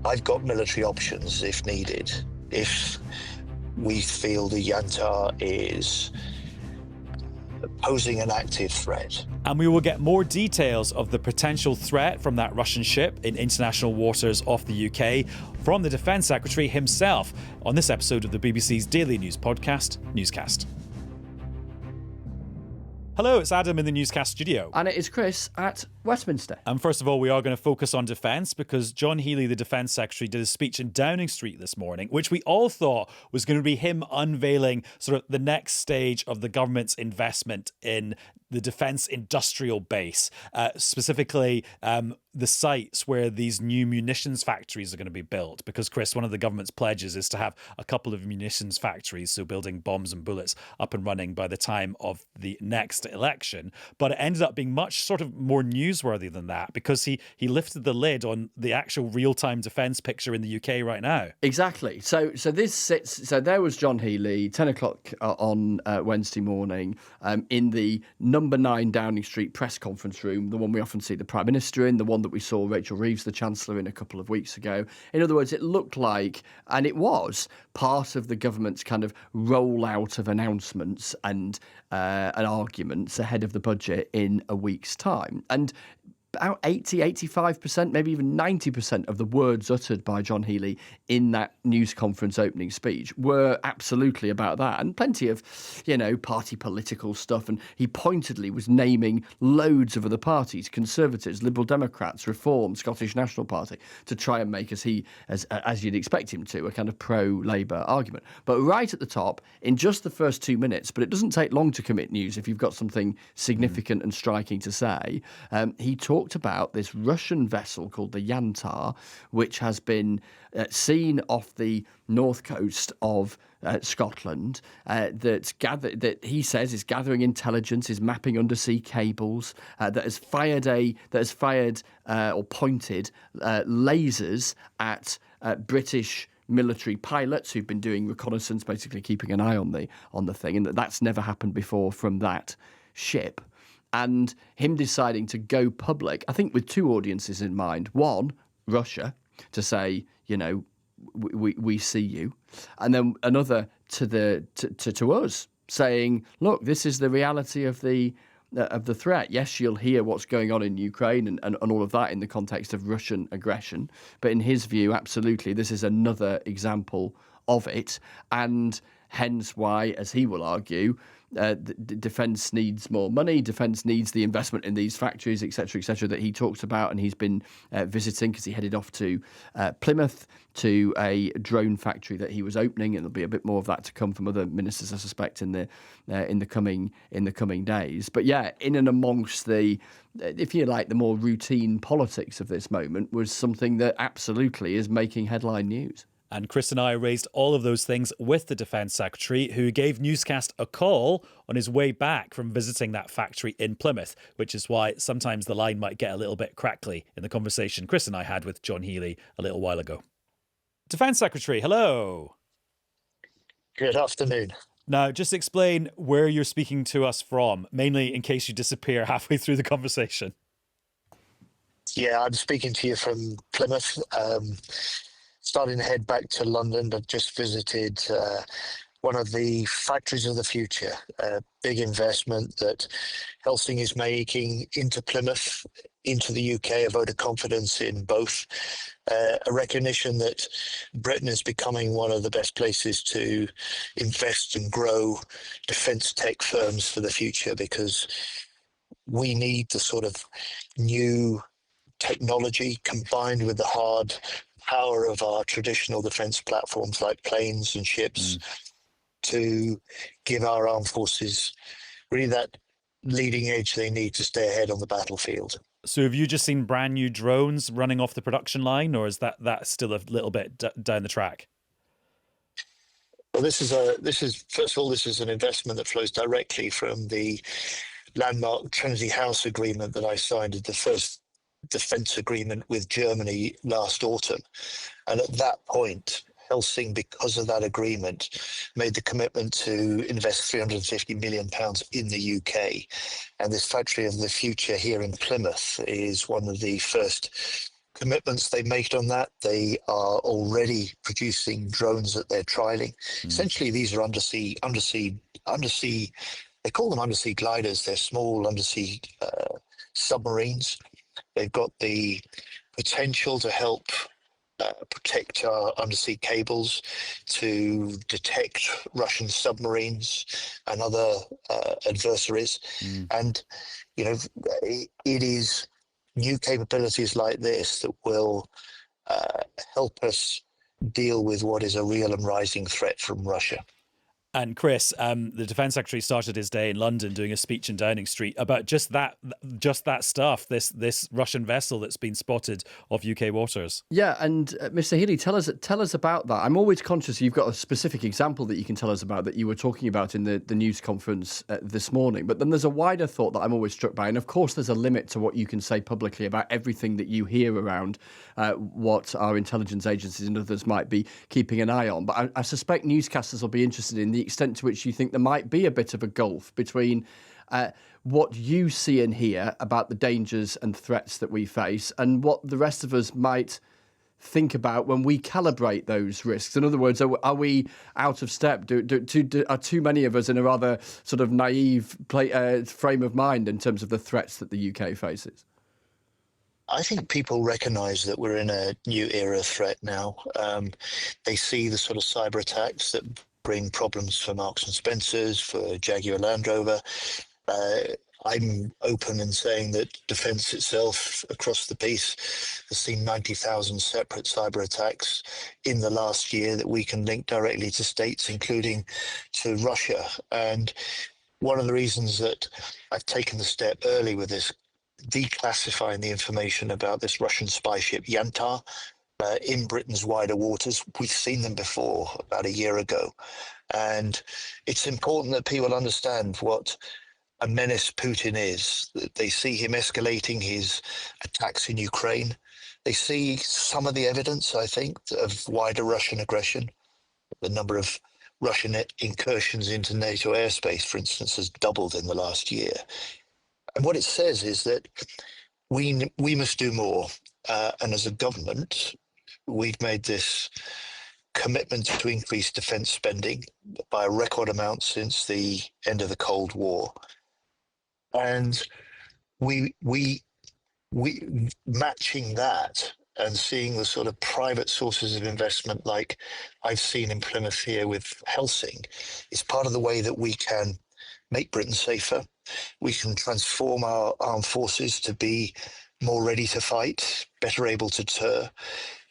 I've got military options if needed. If we feel the Yantar is posing an active threat. And we will get more details of the potential threat from that Russian ship in international waters off the UK from the Defence Secretary himself on this episode of the BBC's daily news podcast, Newscast. Hello, it's Adam in the Newscast studio. And it is Chris at Westminster. And first of all, we are going to focus on defence because John Healey, the Defence Secretary, did a speech in Downing Street this morning, which we all thought was going to be him unveiling sort of the next stage of the government's investment in the defence industrial base, specifically the sites where these new munitions factories are going to be built. Because, Chris, one of the government's pledges is to have a couple of munitions factories, so building bombs and bullets, up and running by the time of the next election. But it ended up being much sort of more newsworthy than that because he lifted the lid on the actual real-time defence picture in the UK right now. Exactly. So there was John Healey, 10 o'clock on Wednesday morning, in the number 9 Downing Street press conference room, the one we often see the Prime Minister in, the one that we saw Rachel Reeves, the Chancellor, in a couple of weeks ago. In other words, it looked like, and it was, part of the government's kind of rollout of announcements and arguments ahead of the budget in a week's time. And about 85%, maybe even 90% of the words uttered by John Healey in that news conference opening speech were absolutely about that. And plenty of, party political stuff. And he pointedly was naming loads of other parties, Conservatives, Liberal Democrats, Reform, Scottish National Party, to try and make, as you'd expect him to, a kind of pro-Labour argument. But right at the top, in just the first 2 minutes, but it doesn't take long to commit news if you've got something significant and striking to say, he talked about this Russian vessel called the Yantar, which has been seen off the north coast of Scotland, that he says is gathering intelligence, is mapping undersea cables, that has fired or pointed lasers at British military pilots who've been doing reconnaissance, basically keeping an eye on the thing, and that's never happened before from that ship. And him deciding to go public, I think with two audiences in mind. One, Russia, to say, we see you. And then another to us, saying, look, this is the reality of the threat. Yes, you'll hear what's going on in Ukraine and all of that in the context of Russian aggression. But in his view, absolutely, this is another example of it. And hence why, as he will argue, defence needs more money, defence needs the investment in these factories, etc., that he talks about. And he's been visiting because he headed off to Plymouth to a drone factory that he was opening, and there'll be a bit more of that to come from other ministers, I suspect, in the coming days. But yeah, in and amongst the, if you like, the more routine politics of this moment was something that absolutely is making headline news. And Chris and I raised all of those things with the Defence Secretary, who gave Newscast a call on his way back from visiting that factory in Plymouth, which is why sometimes the line might get a little bit crackly in the conversation Chris and I had with John Healey a little while ago. Defence Secretary, hello. Good afternoon. Now, just explain where you're speaking to us from, mainly in case you disappear halfway through the conversation. Yeah, I'm speaking to you from Plymouth. Starting to head back to London, but just visited one of the factories of the future, a big investment that Helsing is making into Plymouth, into the UK, a vote of confidence in both, a recognition that Britain is becoming one of the best places to invest and grow defence tech firms for the future, because we need the sort of new technology combined with the hard power of our traditional defence platforms like planes and ships to give our armed forces really that leading edge they need to stay ahead on the battlefield. So have you just seen brand new drones running off the production line, or is that still a little bit down the track? Well, this is first of all, this is an investment that flows directly from the landmark Trinity House agreement that I signed at the first defence agreement with Germany last autumn. And at that point, Helsing, because of that agreement, made the commitment to invest £350 million in the UK. And this factory of the future here in Plymouth is one of the first commitments they made on that. They are already producing drones that they're trialing. Essentially, these are undersea. They call them undersea gliders. They're small undersea submarines. They've got the potential to help protect our undersea cables, to detect Russian submarines and other adversaries. And, you know, it is new capabilities like this that will help us deal with what is a real and rising threat from Russia. And Chris, the Defence Secretary started his day in London doing a speech in Downing Street about just that stuff. This Russian vessel that's been spotted off UK waters. Yeah, and Mr. Healey, tell us about that. I'm always conscious you've got a specific example that you can tell us about that you were talking about in the news conference this morning. But then there's a wider thought that I'm always struck by, and of course there's a limit to what you can say publicly about everything that you hear around what our intelligence agencies and others might be keeping an eye on. But I suspect newscasters will be interested in the extent to which you think there might be a bit of a gulf between what you see and hear about the dangers and threats that we face and what the rest of us might think about when we calibrate those risks. In other words, are we out of step? Are too many of us in a rather sort of naive frame of mind in terms of the threats that the UK faces? I think people recognise that we're in a new era of threat now. They see the sort of cyber attacks that bring problems for Marks and Spencers, for Jaguar Land Rover. I'm open in saying that defence itself across the piece has seen 90,000 separate cyber attacks in the last year that we can link directly to states, including to Russia. And one of the reasons that I've taken the step early with this, declassifying the information about this Russian spy ship Yantar in Britain's wider waters. We've seen them before about a year ago. And it's important that people understand what a menace Putin is. They see him escalating his attacks in Ukraine. They see some of the evidence, I think, of wider Russian aggression. The number of Russian incursions into NATO airspace, for instance, has doubled in the last year. And what it says is that we must do more. And as a government, we've made this commitment to increase defence spending by a record amount since the end of the Cold War. And we matching that and seeing the sort of private sources of investment like I've seen in Plymouth here with Helsing is part of the way that we can make Britain safer. We can transform our armed forces to be more ready to fight, better able to deter.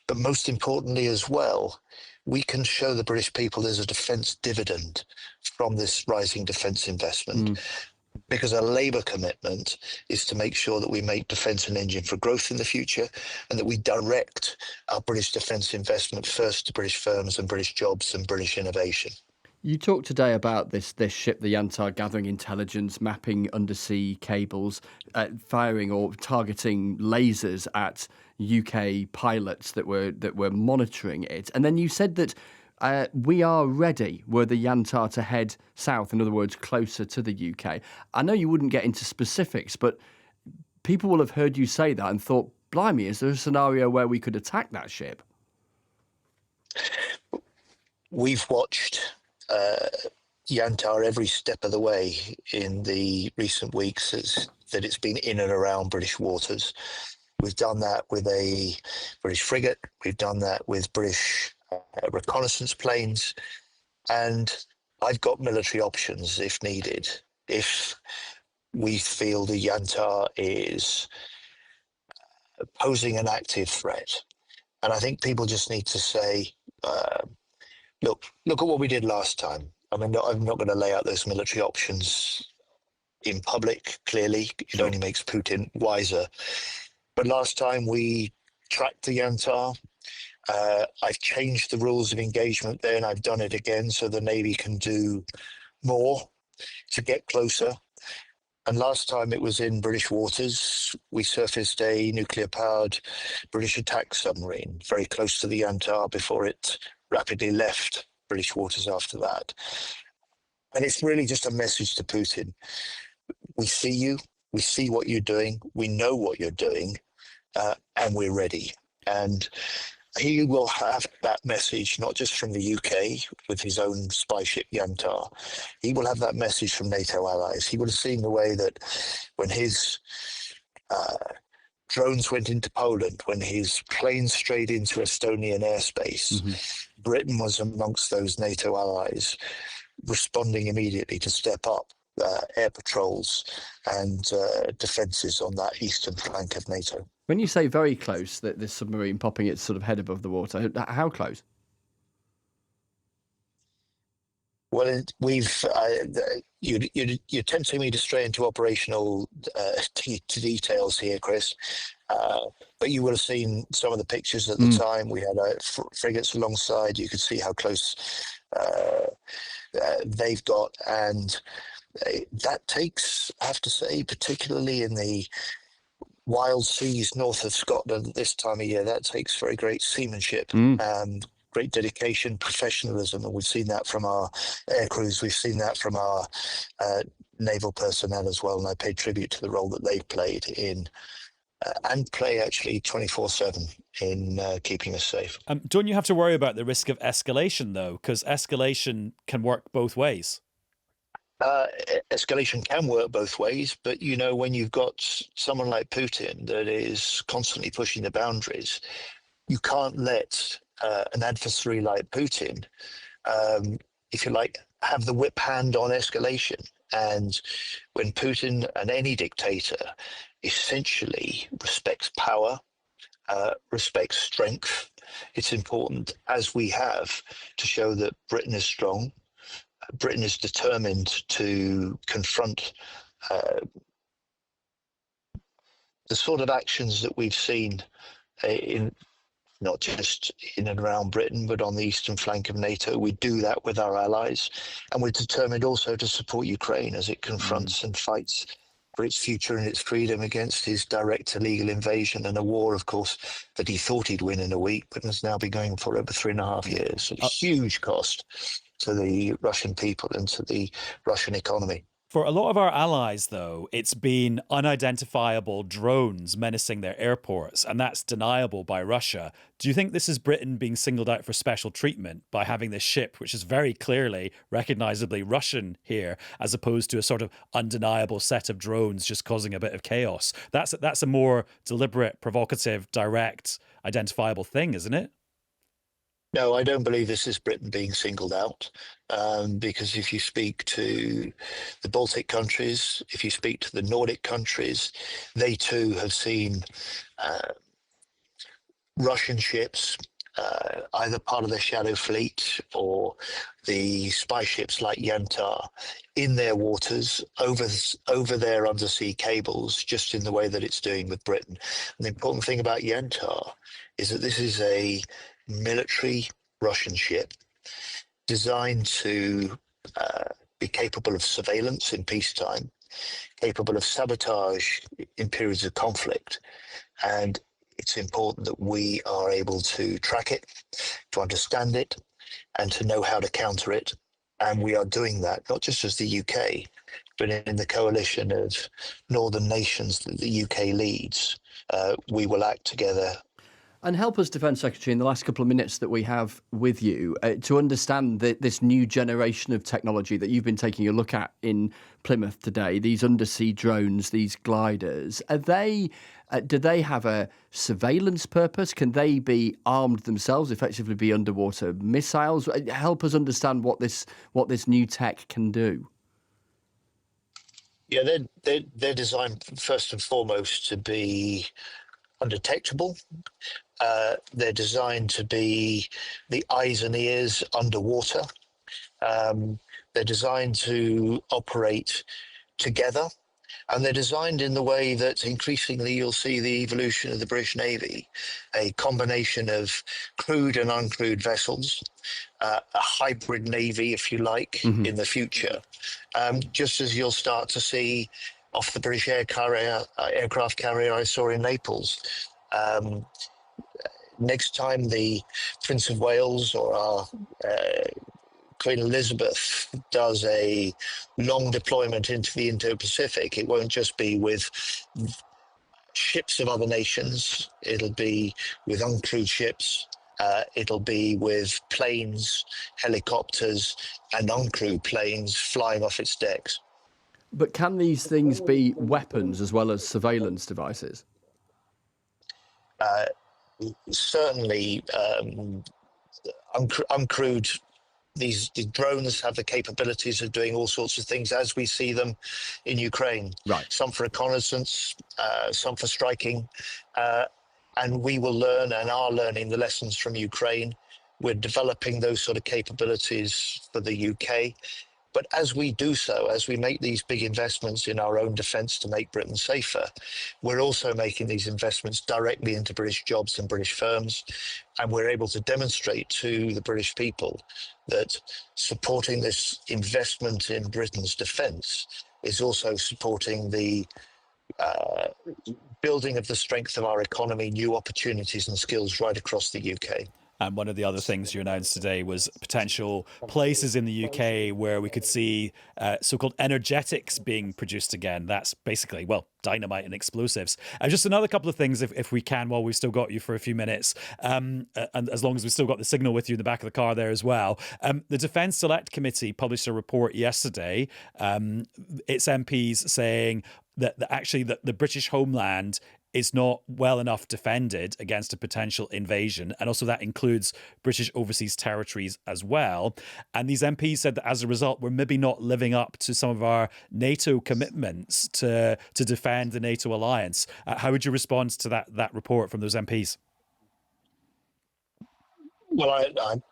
But most importantly as well, we can show the British people there's a defence dividend from this rising defence investment. Because our Labour commitment is to make sure that we make defence an engine for growth in the future and that we direct our British defence investment first to British firms and British jobs and British innovation. You talked today about this ship, the Yantar, gathering intelligence, mapping undersea cables, firing or targeting lasers at UK pilots that were monitoring it. And then you said that we are ready were the Yantar to head south, in other words, closer to the UK. I know you wouldn't get into specifics, but people will have heard you say that and thought, blimey, is there a scenario where we could attack that ship? We've watched Yantar every step of the way in the recent weeks that it's been in and around British waters. We've done that with a British frigate. We've done that with British reconnaissance planes. And I've got military options if needed. If we feel the Yantar is posing an active threat. And I think people just need to say, look at what we did last time. I mean, I'm not going to lay out those military options in public, clearly. It only makes Putin wiser. But last time we tracked the Yantar. I've changed the rules of engagement there, and I've done it again so the Navy can do more to get closer. And last time it was in British waters. We surfaced a nuclear-powered British attack submarine very close to the Yantar before it rapidly left British waters after that. And it's really just a message to Putin. We see you. We see what you're doing. We know what you're doing. and we're ready. And he will have that message not just from the UK with his own spy ship Yantar. He will have that message from NATO allies. He will have seen the way that when his drones went into Poland, when his planes strayed into Estonian airspace, Britain was amongst those NATO allies responding immediately to step up air patrols and defences on that eastern flank of NATO. When you say very close, that this submarine popping its sort of head above the water, how close? Well, you're tempting me to stray into operational details here, Chris. But you would have seen some of the pictures at the time. We had frigates alongside. You could see how close they've got, and that takes, I have to say, particularly in the wild seas north of Scotland at this time of year, that takes very great seamanship, great dedication, professionalism, and we've seen that from our air crews. We've seen that from our naval personnel as well, and I pay tribute to the role that they've played in and play actually 24/7 in keeping us safe. Don't you have to worry about the risk of escalation, though? Because escalation can work both ways. Escalation can work both ways, but you know, when you've got someone like Putin that is constantly pushing the boundaries, you can't let an adversary like Putin, if you like, have the whip hand on escalation. And when Putin and any dictator essentially respects power, respects strength, it's important, as we have, to show that Britain is strong. Britain is determined to confront the sort of actions that we've seen in not just in and around Britain, but on the eastern flank of NATO. We do that with our allies, and we're determined also to support Ukraine as it confronts and fights for its future and its freedom against his direct illegal invasion and a war, of course, that he thought he'd win in a week, but has now been going for over 3.5 years. A huge cost to the Russian people and to the Russian economy. For a lot of our allies, though, it's been unidentifiable drones menacing their airports, and that's deniable by Russia. Do you think this is Britain being singled out for special treatment by having this ship, which is very clearly, recognisably Russian here, as opposed to a sort of undeniable set of drones just causing a bit of chaos? That's a more deliberate, provocative, direct, identifiable thing, isn't it? No, I don't believe this is Britain being singled out, because if you speak to the Baltic countries, if you speak to the Nordic countries, they too have seen Russian ships, either part of their shadow fleet or the spy ships like Yantar, in their waters, over their undersea cables, just in the way that it's doing with Britain. And the important thing about Yantar is that this is a military Russian ship designed to be capable of surveillance in peacetime, capable of sabotage in periods of conflict. And it's important that we are able to track it, to understand it, and to know how to counter it. And we are doing that, not just as the UK, but in the coalition of northern nations that the UK leads. We will act together. And help us, Defence Secretary, in the last couple of minutes that we have with you, to understand this new generation of technology that you've been taking a look at in Plymouth today, these undersea drones, these gliders. Do they have a surveillance purpose? Can they be armed themselves, effectively be underwater missiles? Help us understand what this new tech can do. Yeah, they're designed first and foremost to be undetectable. They're designed to be the eyes and ears underwater. They're designed to operate together, and they're designed in the way that increasingly you'll see the evolution of the British Navy, a combination of crewed and uncrewed vessels, a hybrid navy, if you like, in the future, just as you'll start to see off the British aircraft carrier I saw in Naples. Next time the Prince of Wales or our Queen Elizabeth does a long deployment into the Indo-Pacific, it won't just be with ships of other nations. It'll be with uncrewed ships. It'll be with planes, helicopters, and uncrewed planes flying off its decks. But can these things be weapons as well as surveillance devices? Certainly, uncrewed. These drones have the capabilities of doing all sorts of things as we see them in Ukraine. Right. Some for reconnaissance, some for striking. And we will learn and are learning the lessons from Ukraine. We're developing those sort of capabilities for the UK. But as we do so, as we make these big investments in our own defence to make Britain safer, we're also making these investments directly into British jobs and British firms. And we're able to demonstrate to the British people that supporting this investment in Britain's defence is also supporting the building of the strength of our economy, new opportunities and skills right across the UK. And one of the other things you announced today was potential places in the UK where we could see so-called energetics being produced again. That's basically, well, dynamite and explosives. Just another couple of things, if we can, while we've still got you for a few minutes, and as long as we've still got the signal with you in the back of the car there as well. The Defence Select Committee published a report yesterday, its MPs saying that actually the British homeland is not well enough defended against a potential invasion. And also that includes British overseas territories as well. And these MPs said that as a result, we're maybe not living up to some of our NATO commitments to defend the NATO alliance. How would you respond to that report from those MPs? Well, I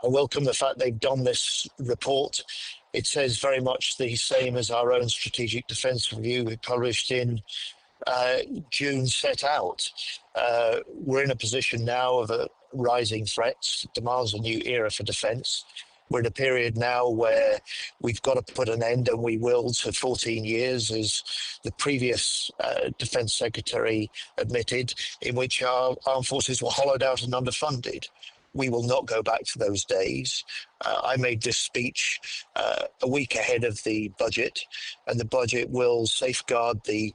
welcome the fact they've done this report. It says very much the same as our own strategic defence review we published in June set out. We're in a position now of rising threats, demands a new era for defence. We're in a period now where we've got to put an end, and we will, to 14 years, as the previous Defence Secretary admitted, in which our armed forces were hollowed out and underfunded. We will not go back to those days. I made this speech a week ahead of the budget, and the budget will safeguard the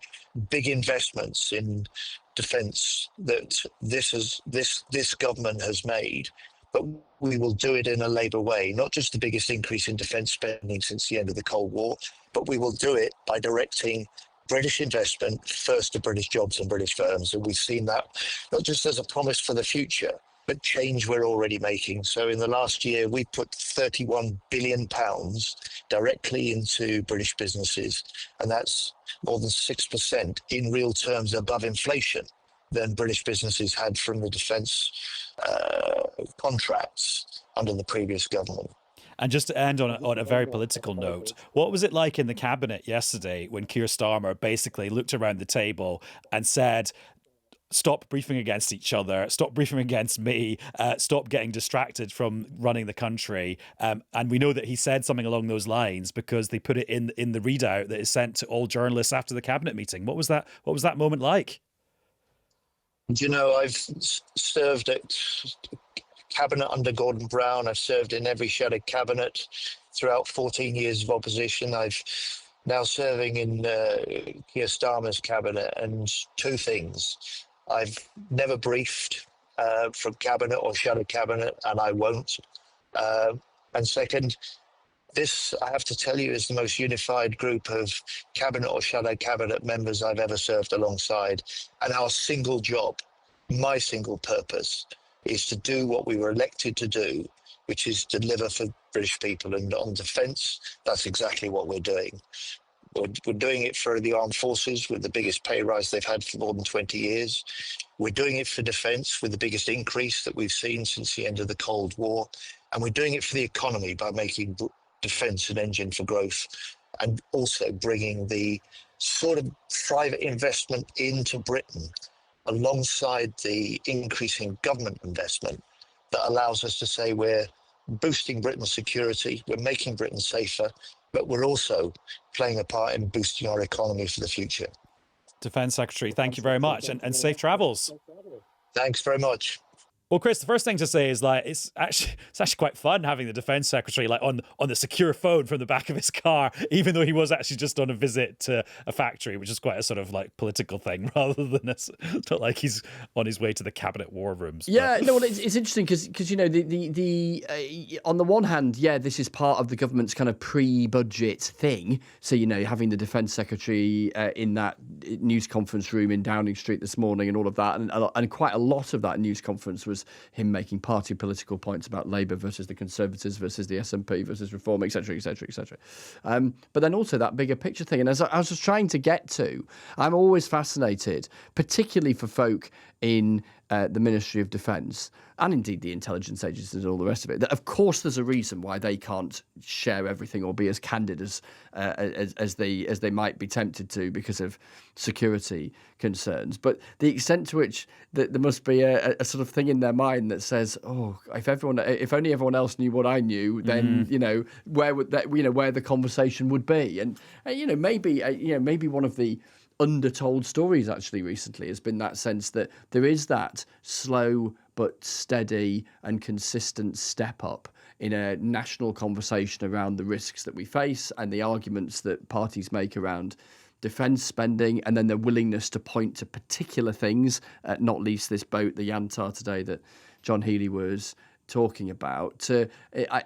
big investments in defence that this government has made. But we will do it in a Labour way, not just the biggest increase in defence spending since the end of the Cold War, but we will do it by directing British investment first to British jobs and British firms. And we've seen that not just as a promise for the future, but change we're already making. So in the last year, we put £31 billion directly into British businesses, and that's more than 6% in real terms above inflation than British businesses had from the defence contracts under the previous government. And just to end on a very political note, what was it like in the cabinet yesterday when Keir Starmer basically looked around the table and said, stop briefing against each other, stop briefing against me, stop getting distracted from running the country? And we know that he said something along those lines because they put it in the readout that is sent to all journalists after the cabinet meeting. What was that moment like? You know, I've served at cabinet under Gordon Brown. I've served in every shadow cabinet throughout 14 years of opposition. I've now serving in Keir Starmer's cabinet, and two things. I've never briefed from cabinet or shadow cabinet, and I won't. And second, this, I have to tell you, is the most unified group of cabinet or shadow cabinet members I've ever served alongside. And our single job, my single purpose, is to do what we were elected to do, which is deliver for British people. And on defence, that's exactly what we're doing. We're doing it for the armed forces with the biggest pay rise they've had for more than 20 years. We're doing it for defence with the biggest increase that we've seen since the end of the Cold War. And we're doing it for the economy by making defence an engine for growth, and also bringing the sort of private investment into Britain alongside the increasing government investment that allows us to say we're boosting Britain's security, we're making Britain safer, but we're also playing a part in boosting our economy for the future. Defence Secretary, thank you very much, and safe travels. Thanks very much. Well, Chris, the first thing to say is like it's actually quite fun having the defence secretary like on the secure phone from the back of his car, even though he was actually just on a visit to a factory, which is quite a sort of like political thing rather than it's not like he's on his way to the cabinet war rooms. Yeah, no, well, it's interesting because you know the on the one hand, yeah, this is part of the government's kind of pre-budget thing. So you know, having the defence secretary in that news conference room in Downing Street this morning and all of that, and quite a lot of that news conference was him making party political points about Labour versus the Conservatives versus the SNP versus Reform, etc., etc., etc. But then also that bigger picture thing. And as I was just trying to get to, I'm always fascinated, particularly for folk in the Ministry of Defence and indeed the intelligence agencies and all the rest of it, that of course there's a reason why they can't share everything or be as candid as they might be tempted to because of security concerns. But the extent to which there must be a sort of thing in their mind that says, oh, if only everyone else knew what I knew, then you know where would that, you know, where the conversation would be, and maybe one of the undertold stories actually recently has been that sense that there is that slow but steady and consistent step up in a national conversation around the risks that we face and the arguments that parties make around defence spending, and then their willingness to point to particular things, not least this boat, the Yantar today, that John Healey was talking about, to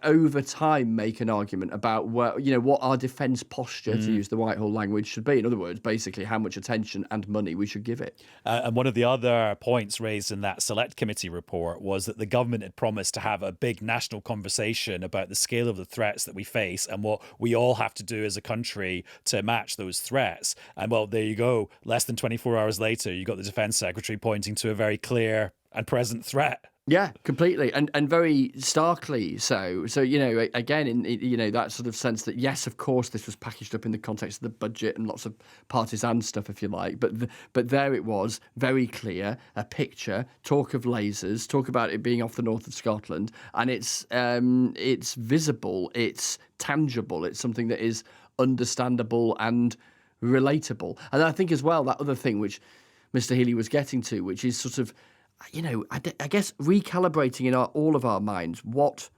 over time make an argument about what our defence posture, to use the Whitehall language, should be. In other words, basically how much attention and money we should give it. And one of the other points raised in that Select Committee report was that the government had promised to have a big national conversation about the scale of the threats that we face and what we all have to do as a country to match those threats. And well, there you go. Less than 24 hours later, you got the Defence Secretary pointing to a very clear and present threat. Yeah, completely, and very starkly so. So, you know, again, in that sort of sense that, yes, of course, this was packaged up in the context of the budget and lots of partisan stuff, if you like. But there it was, very clear, a picture, talk of lasers, talk about it being off the north of Scotland, and it's visible, it's tangible, it's something that is understandable and relatable. And I think as well, that other thing which Mr. Healey was getting to, which is sort of, you know, I guess recalibrating in all of our minds what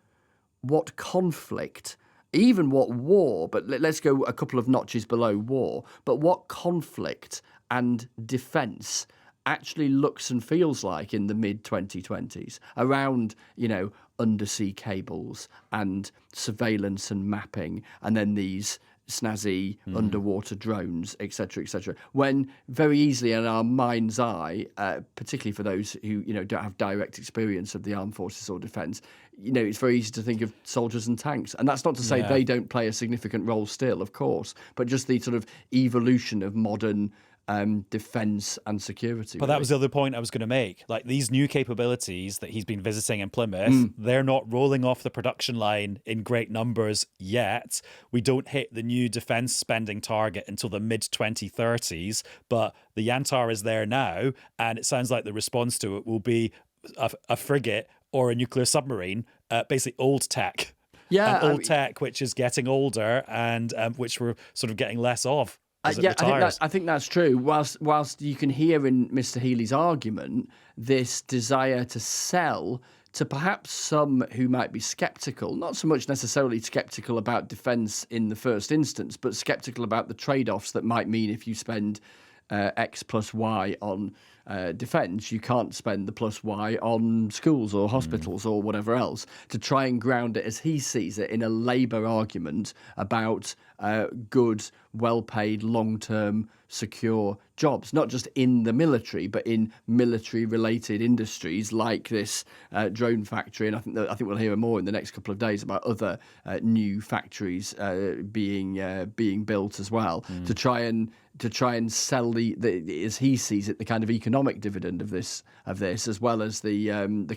conflict, even what war, but let's go a couple of notches below war, but what conflict and defence actually looks and feels like in the mid-2020s around, you know, undersea cables and surveillance and mapping, and then these snazzy underwater drones, etc., etc. When very easily in our mind's eye, particularly for those who, you know, don't have direct experience of the armed forces or defence, you know, it's very easy to think of soldiers and tanks. And that's not to say they don't play a significant role still, of course, but just the sort of evolution of modern defence and security. But that was the other point I was going to make. Like, these new capabilities that he's been visiting in Plymouth, they're not rolling off the production line in great numbers yet. We don't hit the new defence spending target until the mid-2030s, but the Yantar is there now, and it sounds like the response to it will be a frigate or a nuclear submarine, basically old tech. Yeah, and old tech, which is getting older and which we're sort of getting less of. I think that's true. Whilst you can hear in Mr. Healey's argument this desire to sell to perhaps some who might be sceptical, not so much necessarily sceptical about defence in the first instance, but sceptical about the trade-offs that might mean if you spend X plus Y on defence, you can't spend the plus Y on schools or hospitals or whatever else, to try and ground it, as he sees it, in a Labour argument about good, well-paid, long-term, secure jobs, not just in the military, but in military-related industries like this drone factory. And I think we'll hear more in the next couple of days about other new factories being built as well, to try and sell the as he sees it, the kind of economic dividend of this, as well as the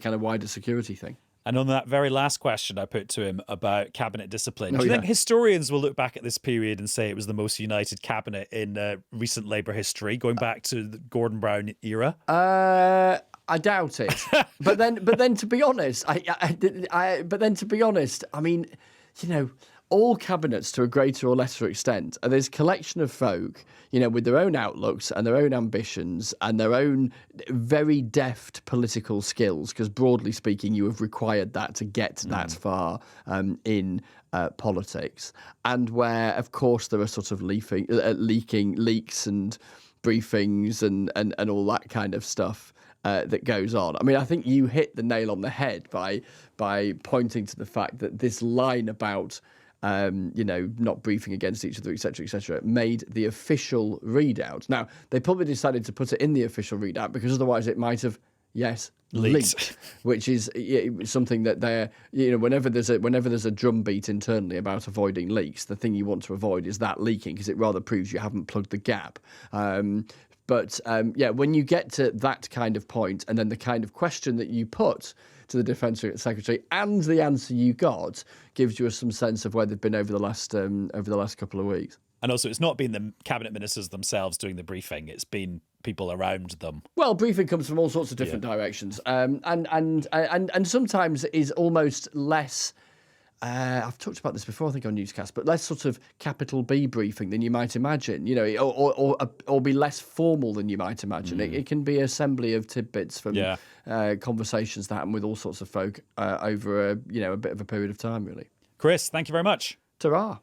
kind of wider security thing. And on that very last question I put to him about cabinet discipline, do you think historians will look back at this period and say it was the most united cabinet in recent Labour history, going back to the Gordon Brown era? I doubt it. But then to be honest, I mean, you know, all cabinets, to a greater or lesser extent, are this collection of folk, with their own outlooks and their own ambitions and their own very deft political skills, because broadly speaking, you have required that to get that far in politics, and where, of course, there are sort of leaks and briefings and all that kind of stuff that goes on. I mean, I think you hit the nail on the head by pointing to the fact that this line about not briefing against each other, etc., made the official readout. Now, they probably decided to put it in the official readout because otherwise it might have, leaked, which is something that they're, whenever there's a drumbeat internally about avoiding leaks, the thing you want to avoid is that leaking, because it rather proves you haven't plugged the gap. But when you get to that kind of point, and then the kind of question that you put to the Defence Secretary and the answer you got gives you some sense of where they've been over the last couple of weeks. And also, it's not been the cabinet ministers themselves doing the briefing; it's been people around them. Well, briefing comes from all sorts of different directions, and sometimes is almost less. I've talked about this before, I think, on Newscast, but less sort of capital B briefing than you might imagine, or be less formal than you might imagine. It can be assembly of tidbits from conversations that happen with all sorts of folk over a bit of a period of time, really. Chris, thank you very much. Ta-ra.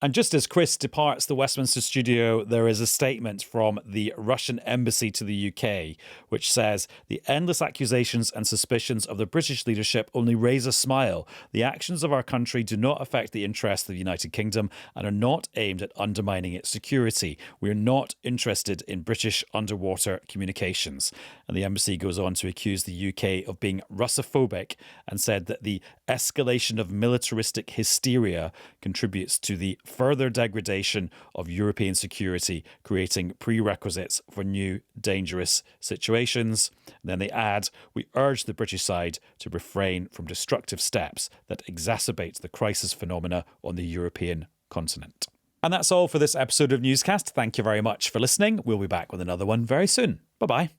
And just as Chris departs the Westminster studio, there is a statement from the Russian embassy to the UK, which says, "The endless accusations and suspicions of the British leadership only raise a smile. The actions of our country do not affect the interests of the United Kingdom and are not aimed at undermining its security. We are not interested in British underwater communications." And the embassy goes on to accuse the UK of being Russophobic and said that the escalation of militaristic hysteria contributes to the further degradation of European security, creating prerequisites for new dangerous situations. And then they add, "We urge the British side to refrain from destructive steps that exacerbate the crisis phenomena on the European continent." And that's all for this episode of Newscast. Thank you very much for listening. We'll be back with another one very soon. Bye-bye.